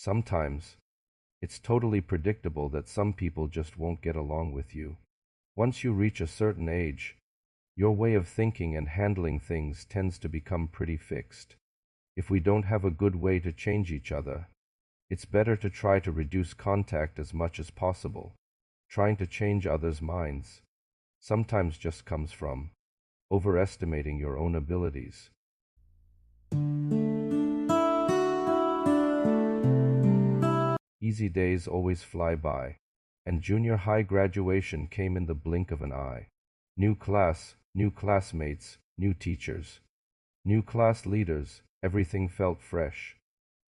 Sometimes, it's totally predictable that some people just won't get along with you. Once you reach a certain age, your way of thinking and handling things tends to become pretty fixed. If we don't have a good way to change each other, it's better to try to reduce contact as much as possible. Trying to change others' minds sometimes just comes from overestimating your own abilities. Easy days always fly by, and junior high graduation came in the blink of an eye. New class, new classmates, new teachers, new class leaders, everything felt fresh.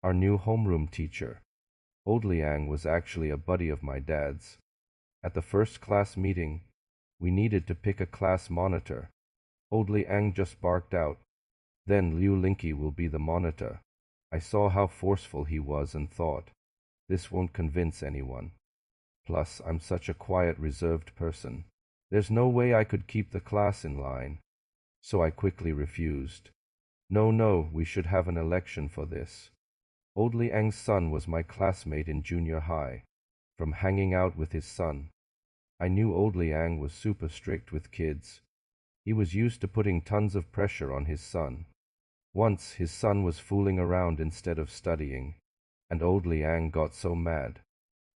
Our new homeroom teacher, Old Liang, was actually a buddy of my dad's. At the first class meeting, we needed to pick a class monitor. Old Liang just barked out, "Then Liu Linky will be the monitor." I saw how forceful he was and thought, this won't convince anyone. Plus, I'm such a quiet, reserved person. There's no way I could keep the class in line. So I quickly refused. No, we should have an election for this. Old Liang's son was my classmate in junior high. From hanging out with his son, I knew Old Liang was super strict with kids. He was used to putting tons of pressure on his son. Once, his son was fooling around instead of studying, and Old Liang got so mad.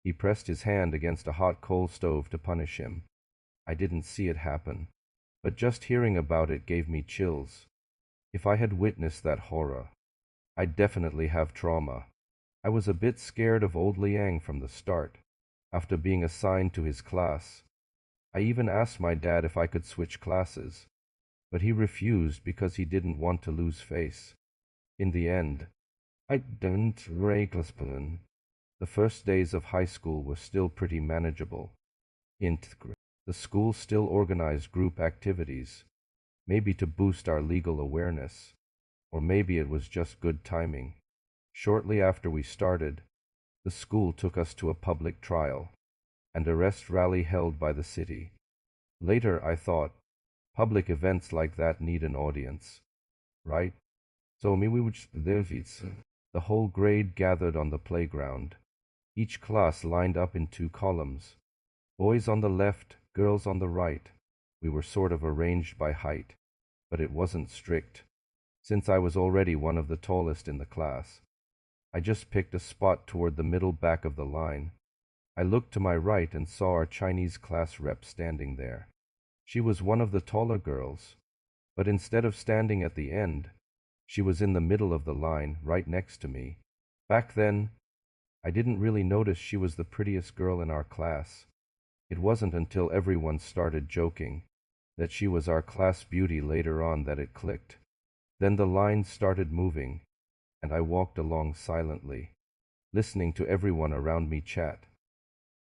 He pressed his hand against a hot coal stove to punish him. I didn't see it happen, but just hearing about it gave me chills. If I had witnessed that horror, I'd definitely have trauma. I was a bit scared of Old Liang from the start. After being assigned to his class, I even asked my dad if I could switch classes, but he refused because he didn't want to lose face. In the end, I didn't reklaspelen. The first days of high school were still pretty manageable. The school still organized group activities, maybe to boost our legal awareness, or maybe it was just good timing. Shortly after we started, the school took us to a public trial, and arrest rally held by the city. Later I thought, public events like that need an audience, right? So the whole grade gathered on the playground. Each class lined up in 2 columns. Boys on the left, girls on the right. We were sort of arranged by height, but it wasn't strict. Since I was already one of the tallest in the class, I just picked a spot toward the middle back of the line. I looked to my right and saw our Chinese class rep standing there. She was one of the taller girls, but instead of standing at the end, she was in the middle of the line, right next to me. Back then, I didn't really notice she was the prettiest girl in our class. It wasn't until everyone started joking that she was our class beauty later on that it clicked. Then the line started moving, and I walked along silently, listening to everyone around me chat.